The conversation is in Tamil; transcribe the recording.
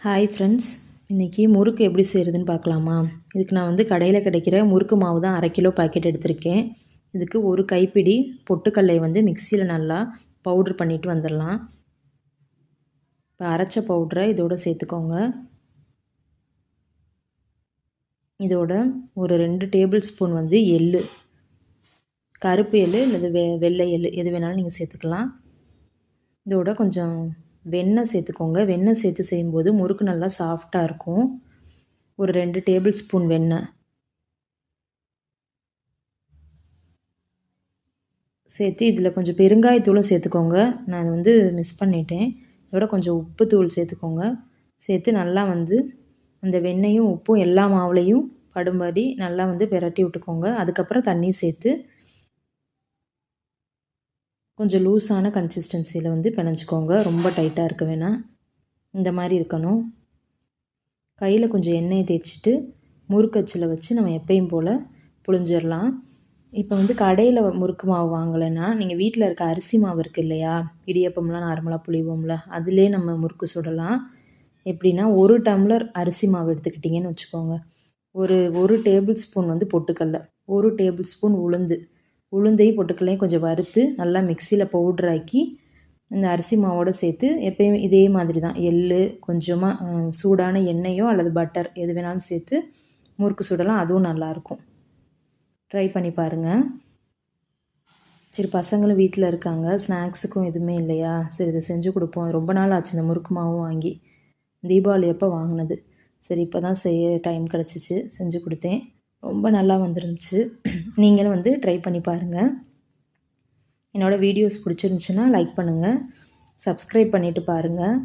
ஹாய் ஃப்ரெண்ட்ஸ், இன்றைக்கி முறுக்கு எப்படி செய்கிறதுன்னு பார்க்கலாமா? இதுக்கு நான் கடையில் கிடைக்கிற முறுக்கு மாவு தான் 1/2 கிலோ பாக்கெட் எடுத்திருக்கேன். இதுக்கு ஒரு கைப்பிடி பொட்டுக்கல்லையை மிக்சியில் நல்லா பவுட்ரு பண்ணிவிட்டு வந்துடலாம். இப்போ அரைச்ச பவுட்ரை இதோடு சேர்த்துக்கோங்க. இதோட ஒரு 2 டேபிள் ஸ்பூன் எள்ளு, கருப்பு எள்ளு அல்லது வெள்ளை எள்ளு எது வேணாலும் நீங்கள் சேர்த்துக்கலாம். இதோட கொஞ்சம் வெண்ணெய் சேர்த்துக்கோங்க. வெண்ணெய் சேர்த்து செய்யும்போது முறுக்கு நல்லா சாஃப்டாக இருக்கும். ஒரு 2 டேபிள் ஸ்பூன் வெண்ணெய் சேர்த்து இதில் கொஞ்சம் பெருங்காயத்தூளும் சேர்த்துக்கோங்க. நான் மிஸ் பண்ணிட்டேன். இதோட கொஞ்சம் உப்பு தூள் சேர்த்துக்கோங்க. சேர்த்து நல்லா அந்த வெண்ணெயும் உப்பும் எல்லா மாவுலையும் படும்படி நல்லா பிரட்டி விட்டுக்கோங்க. அதுக்கப்புறம் தண்ணி சேர்த்து கொஞ்சம் லூஸான கன்சிஸ்டன்சியில் பிணைஞ்சிக்கோங்க. ரொம்ப டைட்டாக இருக்க வேணாம், இந்த மாதிரி இருக்கணும். கையில் கொஞ்சம் எண்ணெயை தேய்ச்சிட்டு முறுக்கச்சில் வச்சு நம்ம எப்பயும் போல் புழிஞ்சிடலாம். இப்போ கடையில் முறுக்கு மாவு வாங்கலைன்னா நீங்கள் வீட்டில் இருக்க அரிசி மாவு இருக்குது இல்லையா, இடியப்பம்லாம் நார்மலாக புளிவோம்ல, அதிலே நம்ம முறுக்கு சுடலாம். எப்படின்னா 1 டம்ளர் அரிசி மாவு எடுத்துக்கிட்டிங்கன்னு வச்சுக்கோங்க. ஒரு டேபிள் ஸ்பூன் பொட்டுக்கடலை, 1 டேபிள் ஸ்பூன் உளுந்தையும் பொட்டுக்கல்லையும் கொஞ்சம் வறுத்து நல்லா மிக்சியில் பவுட்ராக்கி இந்த அரிசி மாவோடு சேர்த்து எப்பயும் இதே மாதிரி தான் எள்ளு கொஞ்சமாக சூடான எண்ணெயோ அல்லது பட்டர் எது வேணாலும் சேர்த்து முறுக்கு சுடலாம். அதுவும் நல்லாயிருக்கும். ட்ரை பண்ணி பாருங்கள். சரி, பசங்களும் வீட்டில் இருக்காங்க, ஸ்நாக்ஸுக்கும் எதுவுமே இல்லையா, சரி இதை செஞ்சு கொடுப்போம். ரொம்ப நாள் ஆச்சு இந்த முறுக்கு மாவும் வாங்கி, தீபாவளி அப்போ வாங்கினது. சரி இப்போ தான் செய்ய டைம் கிடச்சிச்சு, செஞ்சு கொடுத்தேன். ரொம்ப நல்லா வந்துருந்துச்சு. நீங்களும் ட்ரை பண்ணி பாருங்கள். என்னோடய வீடியோஸ் பிடிச்சிருந்துச்சுன்னா லைக் பண்ணுங்கள், சப்ஸ்கிரைப் பண்ணிவிட்டு பாருங்கள்.